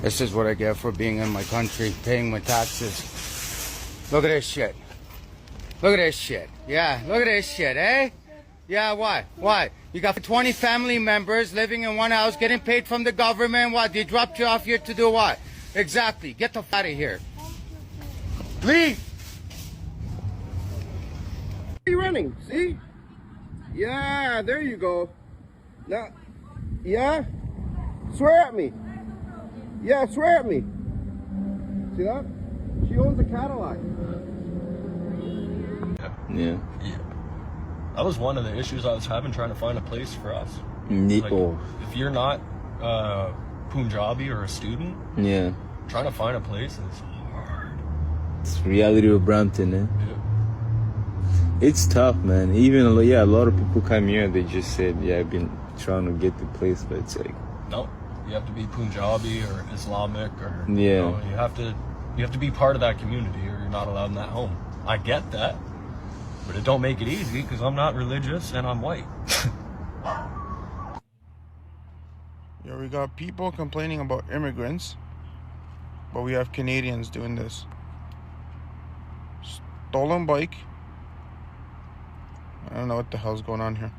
This is what I get for being in my country, paying my taxes. Look at this shit. Look at this shit. Yeah, look at this shit, eh? Yeah, why? Why? You got 20 family members living in one house, getting paid from the government. What? They dropped you off here to do what? Exactly. Get the f out of here. Leave! Are you running? See? Yeah, there you go. Now, yeah? Swear at me. Yeah, swear at me. See that? She owns a Cadillac. Yeah. That was one of the issues I was having trying to find a place for us. Nico. If you're not Punjabi or a student, Yeah. trying to find a place is hard. It's reality of Brampton, eh? Yeah. It's tough, man. Even a lot of people come here. They just said, "Yeah, I've been trying to get the place," but it's like, No, you have to be Punjabi or Islamic or Yeah. you have to be part of that community or you're not allowed in that home. I get that, but it don't make it easy because I'm not religious and I'm white. Yeah, we got people complaining about immigrants, but we have Canadians doing this. Stolen bike. I don't know what the hell's going on here.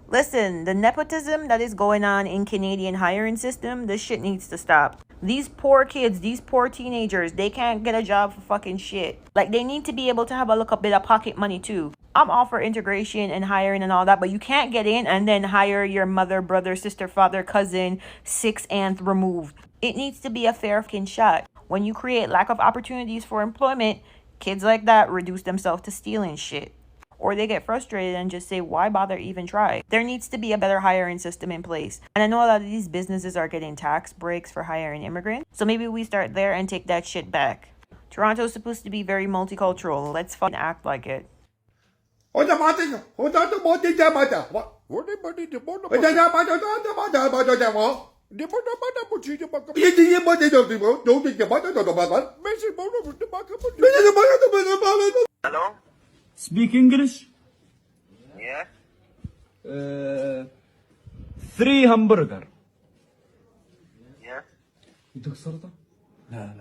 Listen, the nepotism that is going on in Canadian hiring system, this shit needs to stop. These poor kids, these poor teenagers, they can't get a job for fucking shit. Like, they need to be able to have a little bit of pocket money too. I'm all for integration and hiring and all that, but you can't get in and then hire your mother, brother, sister, father, cousin, sixth, nth removed. It needs to be a fair fucking shot. When you create lack of opportunities for employment, kids like that reduce themselves to stealing shit. Or they get frustrated and just say, why bother even try? There needs to be a better hiring system in place. And I know a lot of these businesses are getting tax breaks for hiring immigrants. So maybe we start there and take that shit back. Toronto's supposed to be very multicultural. Let's fucking act like it. Hello? Speak English? Yeah? 3 hamburger. Yeah? بدك سلطة؟ لا.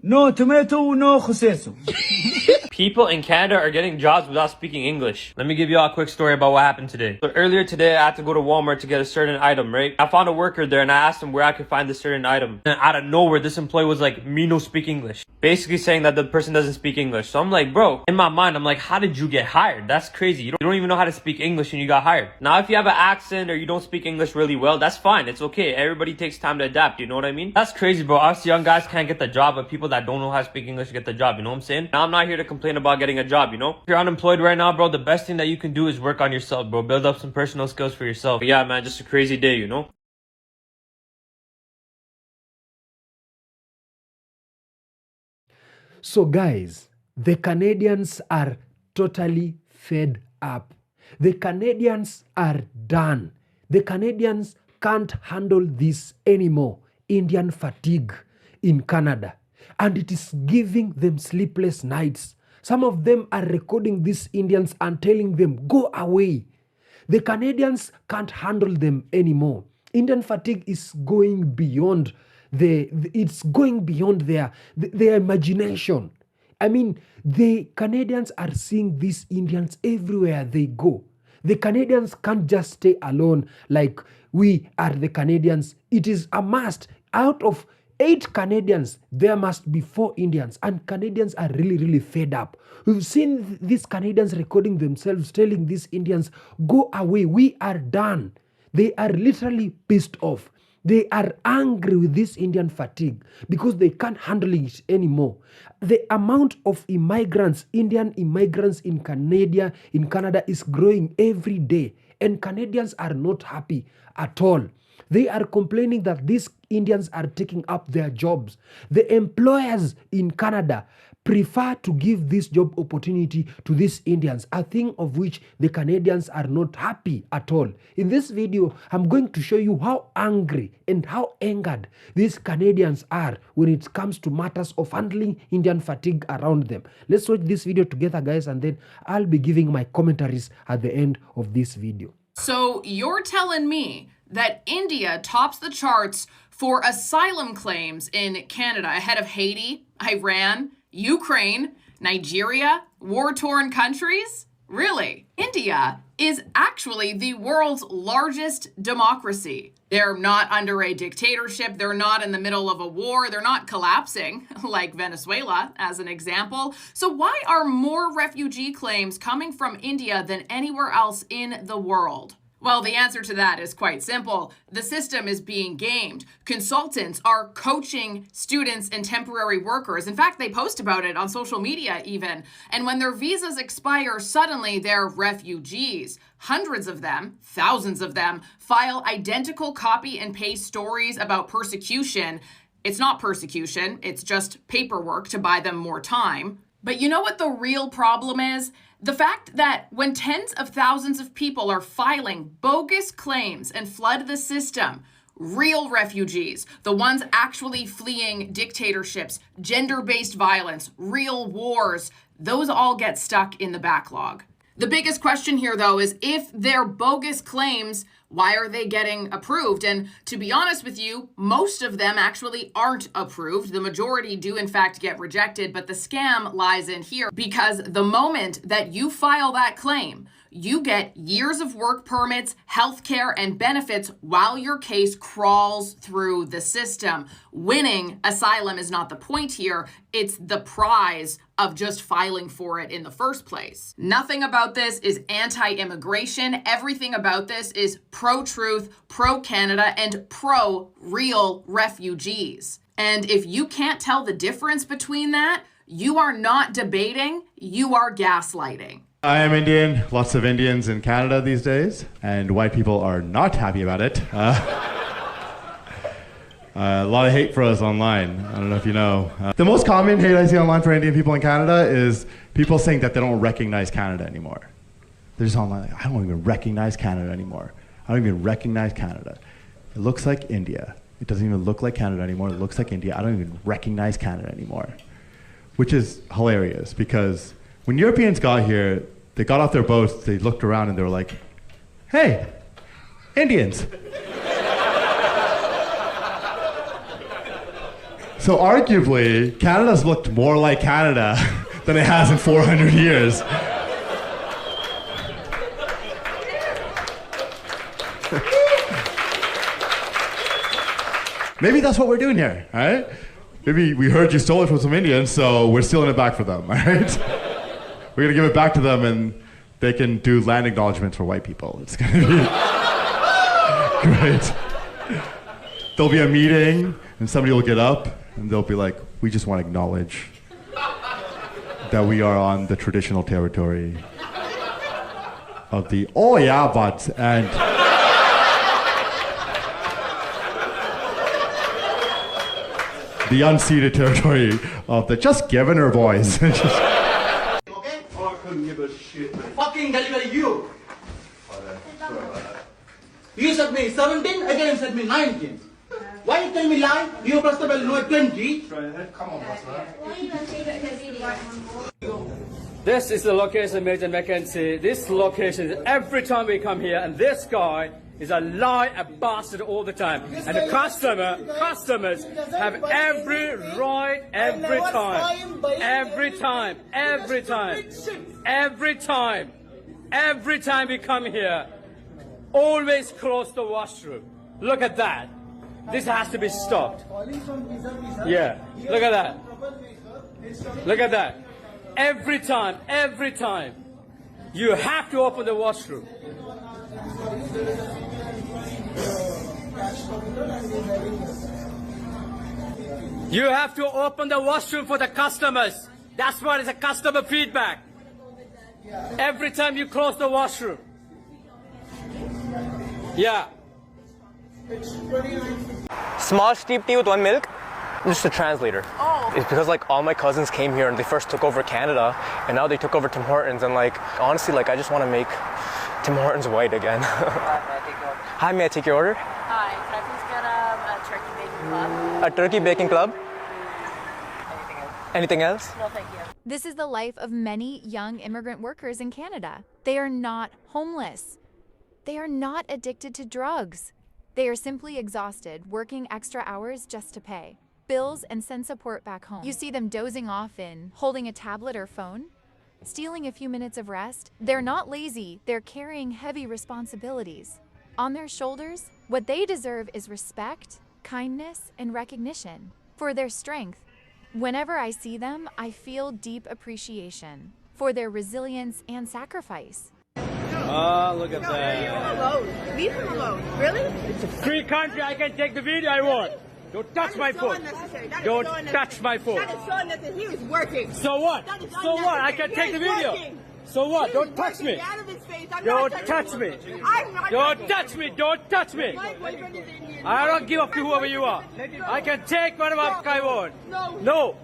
No tomato, no خسيسو. People in Canada are getting jobs without speaking English. Let me give you all a quick story about what happened today. So earlier today, I had to go to Walmart to get a certain item, right? I found a worker there and I asked him where I could find this certain item. And out of nowhere, this employee was like, me no speak English. Basically saying that the person doesn't speak English. So I'm like, bro, in my mind, I'm like, how did you get hired? That's crazy. You don't even know how to speak English and you got hired. Now, if you have an accent or you don't speak English really well, that's fine. It's okay. Everybody takes time to adapt. You know what I mean? That's crazy, bro. Us young guys can't get the job, but people that don't know how to speak English get the job. You know what I'm saying? Now, I'm not here to complain about getting a job, you know? If you're unemployed right now, bro, the best thing that you can do is work on yourself, bro. Build up some personal skills for yourself. But yeah, man, just a crazy day, you know? So guys, the Canadians are totally fed up. The Canadians are done. The Canadians can't handle this anymore. Indian fatigue in Canada. And it is giving them sleepless nights. Some of them are recording these Indians and telling them, go away. The Canadians can't handle them anymore. Indian fatigue is going beyond it's going beyond their imagination. I mean, the Canadians are seeing these Indians everywhere they go. The Canadians can't just stay alone like we are the Canadians. It is a must. Out of 8 Canadians, there must be 4 Indians. And Canadians are really, really fed up. We've seen these Canadians recording themselves, telling these Indians, go away, we are done. They are literally pissed off. They are angry with this Indian fatigue because they can't handle it anymore. The amount of immigrants, Indian immigrants in Canada is growing every day. And Canadians are not happy at all. They are complaining that these Indians are taking up their jobs. The employers in Canada prefer to give this job opportunity to these Indians, a thing of which the Canadians are not happy at all. In this video, I'm going to show you how angry and how angered these Canadians are when it comes to matters of handling Indian fatigue around them. Let's watch this video together, guys, and then I'll be giving my commentaries at the end of this video. So you're telling me that India tops the charts for asylum claims in Canada, ahead of Haiti, Iran, Ukraine, Nigeria, war-torn countries? Really? India is actually the world's largest democracy. They're not under a dictatorship. They're not in the middle of a war. They're not collapsing like Venezuela, as an example. So why are more refugee claims coming from India than anywhere else in the world? Well, the answer to that is quite simple. The system is being gamed. Consultants are coaching students and temporary workers. In fact, they post about it on social media even. And when their visas expire, suddenly they're refugees. Hundreds of them, thousands of them, file identical copy and paste stories about persecution. It's not persecution, it's just paperwork to buy them more time. But you know what the real problem is? The fact that when tens of thousands of people are filing bogus claims and flood the system, real refugees, the ones actually fleeing dictatorships, gender-based violence, real wars, those all get stuck in the backlog. The biggest question here, though, is if they're bogus claims, why are they getting approved? And to be honest with you, most of them actually aren't approved. The majority do, in fact, get rejected, but the scam lies in here because the moment that you file that claim, you get years of work permits, healthcare, and benefits while your case crawls through the system. Winning asylum is not the point here. It's the prize of just filing for it in the first place. Nothing about this is anti-immigration. Everything about this is pro-truth, pro-Canada, and pro-real refugees. And if you can't tell the difference between that, you are not debating, you are gaslighting. I am Indian, lots of Indians in Canada these days, and white people are not happy about it. A lot of hate for us online. I don't know if you know. The most common hate I see online for Indian people in Canada is people saying that they don't recognize Canada anymore. They're just online like, I don't even recognize Canada anymore. I don't even recognize Canada. It looks like India. It doesn't even look like Canada anymore. It looks like India. I don't even recognize Canada anymore. Which is hilarious because when Europeans got here, they got off their boats, they looked around and they were like, hey, Indians. So arguably, Canada's looked more like Canada than it has in 400 years. Maybe that's what we're doing here, all right? Maybe we heard you stole it from some Indians, so we're stealing it back for them, all right? We're gonna give it back to them and they can do land acknowledgements for white people. It's gonna be great. There'll be a meeting and somebody will get up and they'll be like, we just want to acknowledge that we are on the traditional territory of the Oyabats and the unceded territory of the just Governor boys. Fucking deliver you. You said me 17, again said me 19. Why you tell me lie? You first of all know 20. Come on, This is the location, Major Mackenzie. This location, every time we come here, and this guy is a lie, a bastard all the time. And the customers have every right, every time we come here, always close the washroom. Look at that. This has to be stopped. Yeah, look at that. Look at that. Every time. You have to open the washroom. You have to open the washroom for the customers. That's what is a customer feedback. Every time you close the washroom. Yeah. Small steep tea with 1 milk. Just a translator. Oh. It's because like all my cousins came here and they first took over Canada and now they took over Tim Hortons and like honestly like I just want to make Tim Hortons white again. Hi, may I take your order? Hi, can I please get a turkey bacon club? A turkey bacon club? Anything else? No, thank you. This is the life of many young immigrant workers in Canada. They are not homeless. They are not addicted to drugs. They are simply exhausted, working extra hours just to pay bills and send support back home. You see them dozing off in, holding a tablet or phone, stealing a few minutes of rest. They're not lazy, they're carrying heavy responsibilities. On their shoulders, what they deserve is respect, kindness, and recognition for their strength. Whenever I see them, I feel deep appreciation for their resilience and sacrifice. Oh, look at that. Leave him alone. Leave him alone. Really? It's a free country. I can take the video I want. Don't touch my phone. Don't touch my phone. That is so unnecessary. He was working. So what? That is So what? I can take the video. So what? Don't touch me. Get out of his face. I'm Don't not touch me. I'm not Don't touch me. Don't touch me. My boyfriend is Indian. I don't give up to whoever you are. I can take whatever I want. No.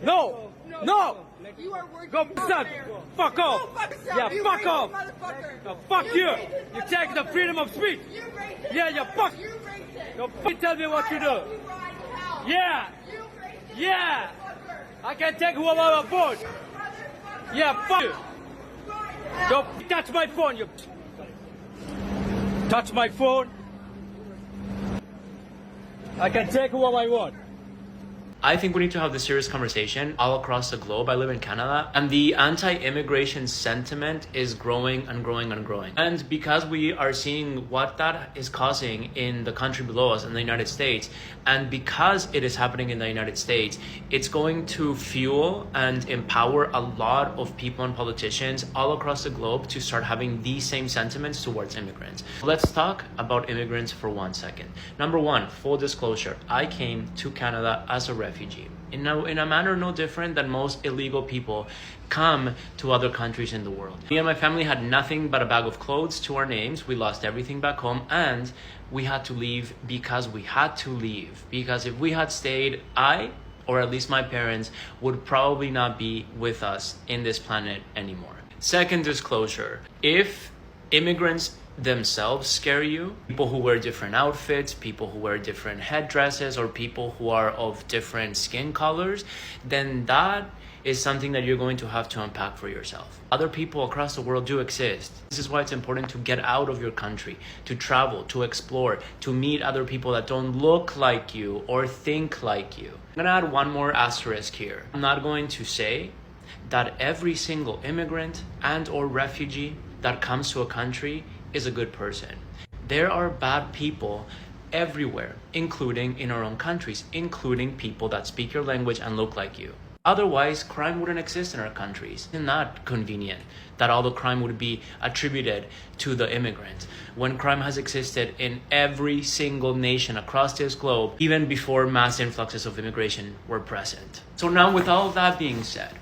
No. No. You are working. Go, son. Fuck off. Go fuck yourself. Yeah, You fuck racist off. motherfucker. No, fuck you. racist You take the freedom of speech. You racist. Yeah, you fuck. You racist. Don't fucking tell me what to do. Yeah. Yeah. I can take whoever I want. Yeah, fuck you. Don't touch my phone. You touch my phone. I can take whoever I want. I think we need to have this serious conversation all across the globe. I live in Canada, and the anti-immigration sentiment is growing and growing and growing. And because we are seeing what that is causing in the country below us in the United States, and because it is happening in the United States, it's going to fuel and empower a lot of people and politicians all across the globe to start having these same sentiments towards immigrants. Let's talk about immigrants for 1 second. Number one, full disclosure, I came to Canada as a refugee. In a manner no different than most illegal people come to other countries in the world. Me and my family had nothing but a bag of clothes to our names. We lost everything back home, and we had to leave because we had to leave. Because if we had stayed, I, or at least my parents, would probably not be with us in this planet anymore. Second disclosure, if immigrants themselves scare you, people who wear different outfits, people who wear different headdresses, or people who are of different skin colors, then that is something that you're going to have to unpack for yourself. Other people across the world do exist. This is why it's important to get out of your country, to travel, to explore, to meet other people that don't look like you or think like you. I'm gonna add one more asterisk here. I'm not going to say that every single immigrant and or refugee that comes to a country is a good person. There are bad people everywhere, including in our own countries, including people that speak your language and look like you. Otherwise, crime wouldn't exist in our countries. It's not convenient that all the crime would be attributed to the immigrant, when crime has existed in every single nation across this globe, even before mass influxes of immigration were present. So now, with all that being said,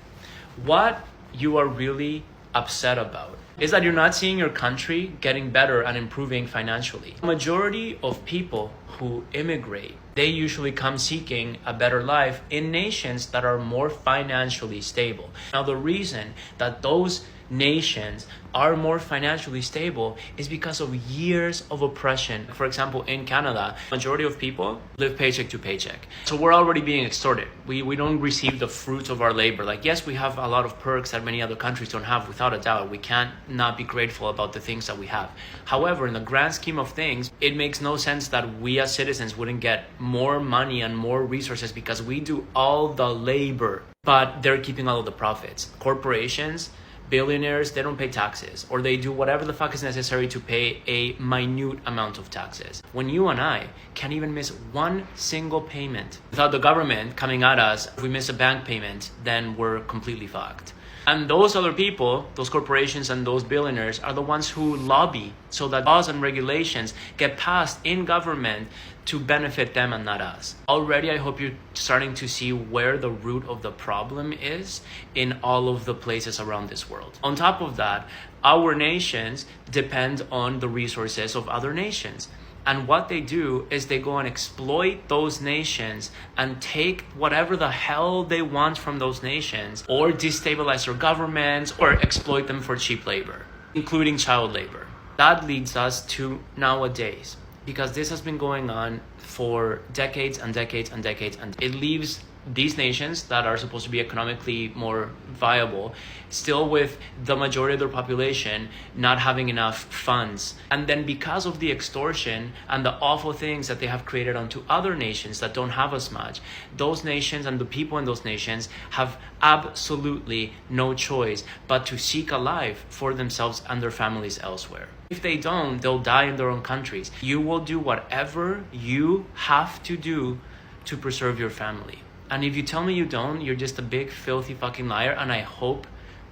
what you are really upset about is that you're not seeing your country getting better and improving financially. The majority of people who immigrate, they usually come seeking a better life in nations that are more financially stable. Now, the reason that those nations are more financially stable is because of years of oppression. For example, in Canada, majority of people live paycheck to paycheck. So we're already being extorted. We don't receive the fruits of our labor. Like, yes, we have a lot of perks that many other countries don't have, without a doubt. We can't not be grateful about the things that we have. However, in the grand scheme of things, it makes no sense that we as citizens wouldn't get more money and more resources because we do all the labor, but they're keeping all of the profits. Corporations, billionaires, they don't pay taxes, or they do whatever the fuck is necessary to pay a minute amount of taxes. When you and I can't even miss one single payment without the government coming at us, if we miss a bank payment, then we're completely fucked. And those other people, those corporations and those billionaires, are the ones who lobby so that laws and regulations get passed in government to benefit them and not us. Already, I hope you're starting to see where the root of the problem is in all of the places around this world. On top of that, our nations depend on the resources of other nations. And what they do is they go and exploit those nations and take whatever the hell they want from those nations, or destabilize their governments, or exploit them for cheap labor, including child labor. That leads us to nowadays, because this has been going on for decades and decades and decades, and it leaves these nations that are supposed to be economically more viable, still with the majority of their population not having enough funds. And then because of the extortion and the awful things that they have created onto other nations that don't have as much, those nations and the people in those nations have absolutely no choice but to seek a life for themselves and their families elsewhere. If they don't, they'll die in their own countries. You will do whatever you have to do to preserve your family. And if you tell me you don't, you're just a big filthy fucking liar, and I hope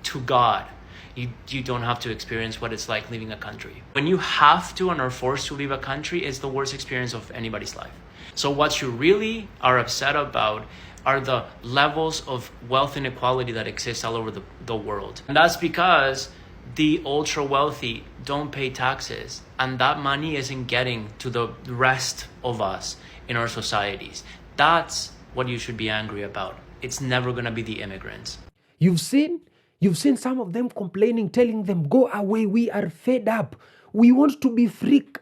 to God you don't have to experience what it's like leaving a country. When you have to and are forced to leave a country, it's the worst experience of anybody's life. So what you really are upset about are the levels of wealth inequality that exist all over the world. And that's because the ultra wealthy don't pay taxes, and that money isn't getting to the rest of us in our societies. That's what you should be angry about. It's never gonna be the immigrants. You've seen some of them complaining, telling them, go away, we are fed up. We want to be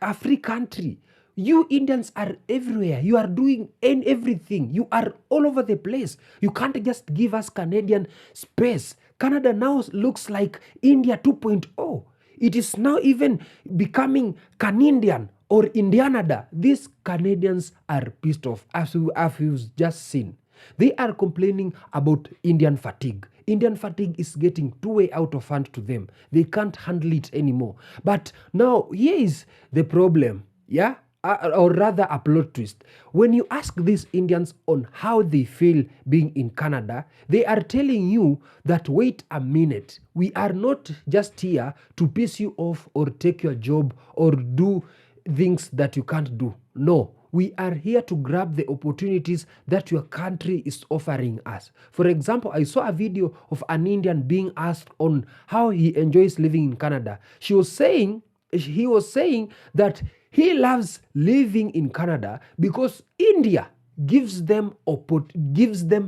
a free country. You Indians are everywhere. You are doing everything. You are all over the place. You can't just give us Canadian space. Canada now looks like India 2.0. It is now even becoming Canadian or Indianada. These Canadians are pissed off, as you've just seen. They are complaining about Indian fatigue. Indian fatigue is getting too way out of hand to them. They can't handle it anymore. But now, here is the problem, yeah? Or rather a plot twist. When you ask these Indians on how they feel being in Canada, they are telling you that, wait a minute, we are not just here to piss you off or take your job or do things that you can't do. No, we are here to grab the opportunities that your country is offering us. For example, I saw a video of an Indian being asked on how he enjoys living in Canada. He was saying that he loves living in Canada because India gives them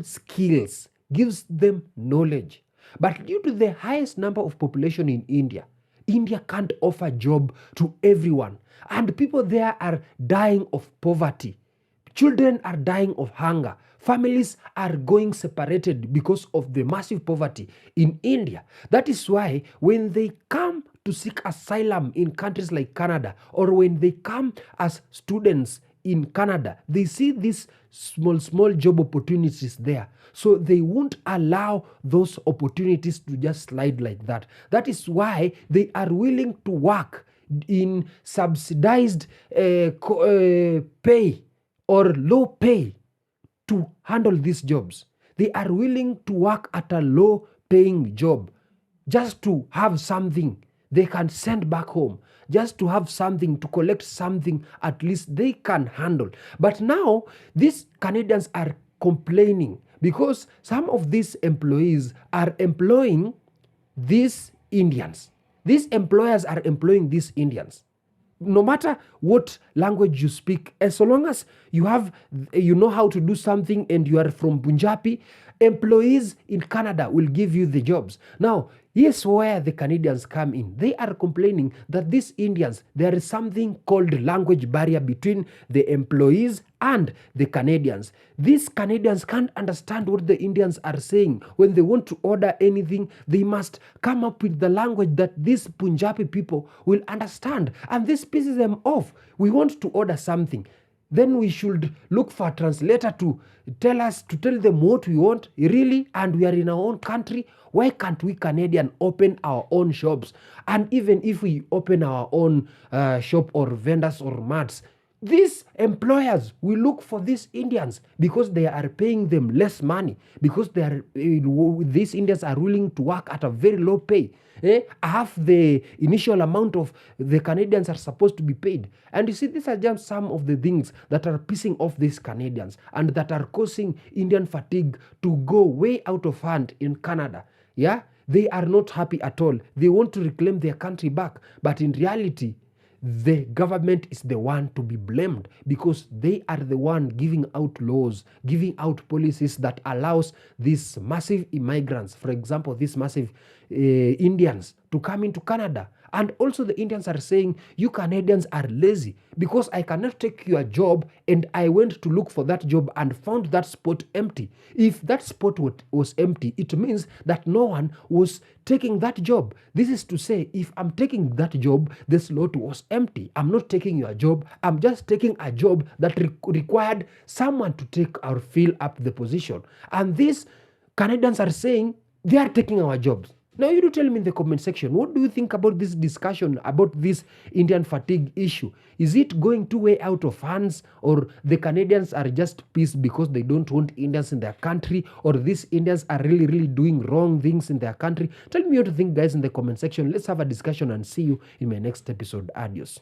skills, gives them knowledge. But due to the highest number of population in India, India can't offer job to everyone. And people there are dying of poverty. Children are dying of hunger. Families are going separated because of the massive poverty in India. That is why when they come to seek asylum in countries like Canada, or when they come as students in Canada, they see these small job opportunities there. So they won't allow those opportunities to just slide like that. That is why they are willing to work in subsidized pay or low pay to handle these jobs. They are willing to work at a low paying job just to have something they can send back home, just to have something, to collect something at least they can handle. But now these Canadians are complaining because some of these employees are employing these Indians. These employers are employing these Indians. No matter what language you speak, as long as you know how to do something and you are from Punjabi, employees in Canada will give you the jobs. Now, here's where the Canadians come in. They are complaining that these Indians, there is something called language barrier between the employees and the Canadians. These Canadians can't understand what the Indians are saying. When they want to order anything, they must come up with the language that these Punjabi people will understand. And this pisses them off. We want to order something. Then we should look for a translator to tell them what we want, really, and we are in our own country. Why can't we Canadian open our own shops? And even if we open our own shop or vendors or mats, these employers will look for these Indians because they are paying them less money, because these Indians are willing to work at a very low pay. Half the initial amount of the Canadians are supposed to be paid. And you see, these are just some of the things that are pissing off these Canadians and that are causing Indian fatigue to go way out of hand in Canada. Yeah, they are not happy at all. They want to reclaim their country back. But in reality, the government is the one to be blamed because they are the one giving out laws, giving out policies that allows these massive immigrants, for example, these massive Indians to come into Canada And also the Indians are saying, you Canadians are lazy because I cannot take your job, and I went to look for that job and found that spot empty. If that spot was empty, it means that no one was taking that job. This is to say, if I'm taking that job, the slot was empty. I'm not taking your job. I'm just taking a job that required someone to take or fill up the position. And these Canadians are saying they are taking our jobs. Now, you do tell me in the comment section, what do you think about this discussion about this Indian fatigue issue? Is it going too way out of hands, or the Canadians are just pissed because they don't want Indians in their country, or these Indians are really, really doing wrong things in their country? Tell me what you think, guys, in the comment section. Let's have a discussion and see you in my next episode. Adios.